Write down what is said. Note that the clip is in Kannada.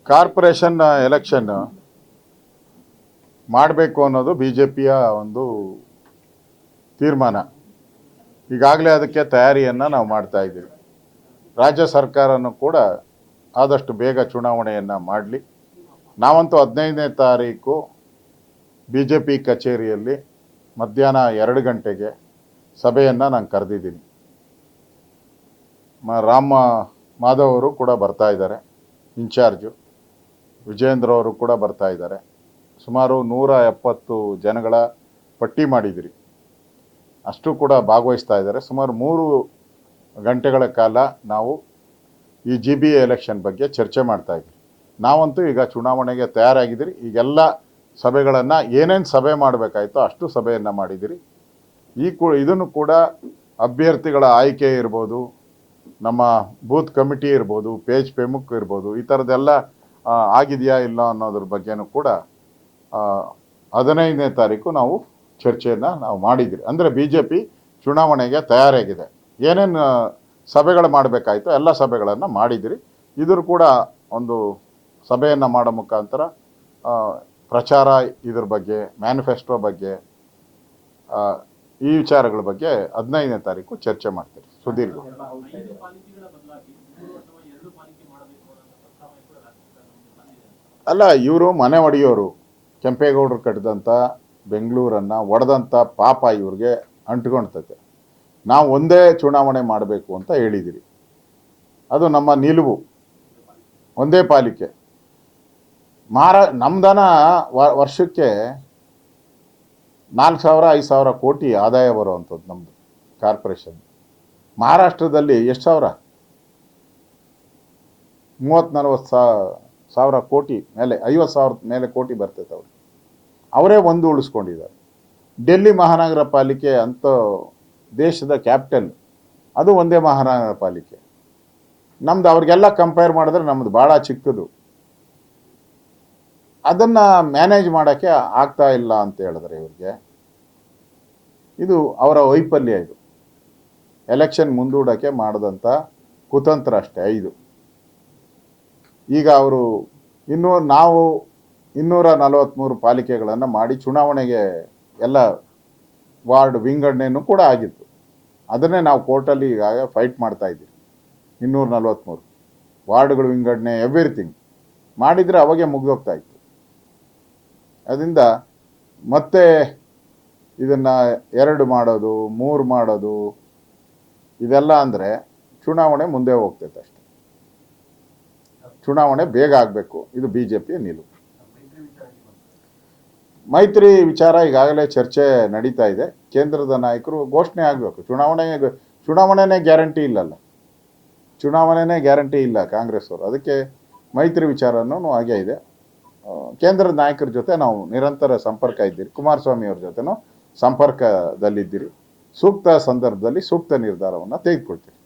ಕಾರ್ಪೊರೇಷನ್ ಎಲೆಕ್ಷನ್ ಮಾಡಬೇಕು ಅನ್ನೋದು ಬಿಜೆಪಿಯ ಒಂದು ತೀರ್ಮಾನ. ಈಗಾಗಲೇ ಅದಕ್ಕೆ ತಯಾರಿಯನ್ನು ನಾವು ಮಾಡ್ತಾ ಇದ್ದೀವಿ. ರಾಜ್ಯ ಸರ್ಕಾರನೂ ಕೂಡ ಆದಷ್ಟು ಬೇಗ ಚುನಾವಣೆಯನ್ನು ಮಾಡಲಿ. ನಾವಂತೂ 15ನೇ ತಾರೀಕು ಬಿಜೆಪಿ ಕಚೇರಿಯಲ್ಲಿ ಮಧ್ಯಾಹ್ನ 2 ಗಂಟೆಗೆ ಸಭೆಯನ್ನು ನಾನು ಕರೆದಿದ್ದೀನಿ. ರಾಮ ಮಾಧವ್ ಅವರು ಕೂಡ ಬರ್ತಾ ಇದ್ದಾರೆ, ಇನ್ಚಾರ್ಜು ವಿಜೇಂದ್ರ ಅವರು ಕೂಡ ಬರ್ತಾ ಇದ್ದಾರೆ. ಸುಮಾರು 170 ಜನಗಳ ಪಟ್ಟಿ ಮಾಡಿದಿರಿ, ಅಷ್ಟು ಕೂಡ ಭಾಗವಹಿಸ್ತಾ ಇದ್ದಾರೆ. ಸುಮಾರು 3 ಗಂಟೆಗಳ ಕಾಲ ನಾವು ಈ GBA ಎಲೆಕ್ಷನ್ ಬಗ್ಗೆ ಚರ್ಚೆ ಮಾಡ್ತಾ ಇದ್ದೀವಿ. ನಾವಂತೂ ಈಗ ಚುನಾವಣೆಗೆ ತಯಾರಾಗಿದ್ದೀರಿ. ಈಗೆಲ್ಲ ಸಭೆಗಳನ್ನು ಏನೇನು ಸಭೆ ಮಾಡಬೇಕಾಯ್ತೋ ಅಷ್ಟು ಸಭೆಯನ್ನು ಮಾಡಿದಿರಿ. ಇದನ್ನು ಕೂಡ ಅಭ್ಯರ್ಥಿಗಳ ಆಯ್ಕೆ ಇರ್ಬೋದು, ನಮ್ಮ ಬೂತ್ ಕಮಿಟಿ ಇರ್ಬೋದು, ಪೇಜ್ ಪ್ರಮುಖ ಇರ್ಬೋದು, ಈ ಥರದ್ದೆಲ್ಲ ಆಗಿದೆಯಾ ಇಲ್ಲ ಅನ್ನೋದ್ರ ಬಗ್ಗೆನೂ ಕೂಡ 15ನೇ ತಾರೀಕು ನಾವು ಚರ್ಚೆಯನ್ನು ನಾವು ಮಾಡಿದಿರಿ. ಅಂದರೆ BJP ಚುನಾವಣೆಗೆ ತಯಾರಾಗಿದೆ. ಏನೇನು ಸಭೆಗಳು ಮಾಡಬೇಕಾಯ್ತು ಎಲ್ಲ ಸಭೆಗಳನ್ನು ಮಾಡಿದಿರಿ. ಇದ್ರ ಕೂಡ ಒಂದು ಸಭೆಯನ್ನು ಮಾಡೋ ಮುಖಾಂತರ ಪ್ರಚಾರ, ಇದ್ರ ಬಗ್ಗೆ ಮ್ಯಾನಿಫೆಸ್ಟೋ ಬಗ್ಗೆ, ಈ ವಿಚಾರಗಳ ಬಗ್ಗೆ 15ನೇ ತಾರೀಕು ಚರ್ಚೆ ಮಾಡ್ತೀರಿ. ಸುದೀರ್ಘ ಅಲ್ಲ, ಇವರು ಮನೆ ಒಡೆಯೋರು, ಕೆಂಪೇಗೌಡರು ಕಟ್ಟಿದಂಥ ಬೆಂಗಳೂರನ್ನು ಒಡೆದಂಥ ಪಾಪ ಇವ್ರಿಗೆ ಅಂಟ್ಕೊಳ್ತೈತೆ. ನಾವು ಒಂದೇ ಚುನಾವಣೆ ಮಾಡಬೇಕು ಅಂತ ಹೇಳಿದಿರಿ. ಅದು ನಮ್ಮ ನಿಲುವು, ಒಂದೇ ಪಾಲಿಕೆ. ನಮ್ದನ ವರ್ಷಕ್ಕೆ 4,000-5,000 ಕೋಟಿ ಆದಾಯ ಬರುವಂಥದ್ದು ನಮ್ಮದು ಕಾರ್ಪೊರೇಷನ್. ಮಹಾರಾಷ್ಟ್ರದಲ್ಲಿ ಎಷ್ಟು ಸಾವಿರ, 30-40 ಸಾವಿರ ಕೋಟಿ ಮೇಲೆ, 50,000 ಮೇಲೆ ಕೋಟಿ ಬರ್ತೈತೆ ಅವ್ರಿಗೆ. ಅವರೇ ಒಂದು ಉಳಿಸ್ಕೊಂಡಿದ್ದಾರೆ. ಡೆಲ್ಲಿ ಮಹಾನಗರ ಪಾಲಿಕೆ ಅಂತ ದೇಶದ ಕ್ಯಾಪಿಟಲ್, ಅದು ಒಂದೇ ಮಹಾನಗರ ಪಾಲಿಕೆ. ನಮ್ದು ಅವ್ರಿಗೆಲ್ಲ ಕಂಪೇರ್ ಮಾಡಿದ್ರೆ ನಮ್ಮದು ಭಾಳ ಚಿಕ್ಕದು. ಅದನ್ನು ಮ್ಯಾನೇಜ್ ಮಾಡೋಕ್ಕೆ ಆಗ್ತಾ ಇಲ್ಲ ಅಂತ ಹೇಳಿದ್ರೆ ಇವ್ರಿಗೆ ಇದು ಅವರ ವೈಫಲ್ಯ. ಇದು ಎಲೆಕ್ಷನ್ ಮುಂದೂಡೋಕ್ಕೆ ಮಾಡಿದಂಥ ಕುತಂತ್ರ ಅಷ್ಟೇ. ಈಗ ಅವರು ನಾವು 243 ಪಾಲಿಕೆಗಳನ್ನು ಮಾಡಿ ಚುನಾವಣೆಗೆ ಎಲ್ಲ ವಾರ್ಡ್ ವಿಂಗಡಣೆಯೂ ಕೂಡ ಆಗಿತ್ತು. ಅದನ್ನೇ ನಾವು ಕೋರ್ಟಲ್ಲಿ ಈಗ ಫೈಟ್ ಮಾಡ್ತಾ ಇದ್ದೀವಿ. 243 ವಾರ್ಡ್ಗಳು ವಿಂಗಡಣೆ ಎವ್ರಿಥಿಂಗ್ ಮಾಡಿದರೆ ಅವಾಗೆ ಮುಗಿದೋಗ್ತಾ ಇತ್ತು. ಅದರಿಂದ ಮತ್ತೆ ಇದನ್ನು 2 ಮಾಡೋದು, 3 ಮಾಡೋದು, ಇದೆಲ್ಲ ಅಂದರೆ ಚುನಾವಣೆ ಮುಂದೆ ಹೋಗ್ತೈತೆ ಅಷ್ಟೆ. ಚುನಾವಣೆ ಬೇಗ ಆಗಬೇಕು, ಇದು BJPಯ ನಿಲುವು. ಮೈತ್ರಿ ವಿಚಾರ ಈಗಾಗಲೇ ಚರ್ಚೆ ನಡೀತಾ ಇದೆ. ಕೇಂದ್ರದ ನಾಯಕರು ಘೋಷಣೆ ಆಗಬೇಕು. ಚುನಾವಣೆನೇ ಗ್ಯಾರಂಟಿ ಇಲ್ಲಲ್ಲ, ಚುನಾವಣೆನೇ ಗ್ಯಾರಂಟಿ ಇಲ್ಲ ಕಾಂಗ್ರೆಸ್ ಅವರು. ಅದಕ್ಕೆ ಮೈತ್ರಿ ವಿಚಾರನೂ ಹಾಗೇ ಇದೆ. ಕೇಂದ್ರದ ನಾಯಕರ ಜೊತೆ ನಾವು ನಿರಂತರ ಸಂಪರ್ಕ ಇದ್ದೀರಿ. ಕುಮಾರಸ್ವಾಮಿ ಅವ್ರ ಜೊತೆನೂ ಸಂಪರ್ಕದಲ್ಲಿದ್ದೀರಿ. ಸೂಕ್ತ ಸಂದರ್ಭದಲ್ಲಿ ಸೂಕ್ತ ನಿರ್ಧಾರವನ್ನು ತೆಗೆದುಕೊಳ್ತೀರಿ.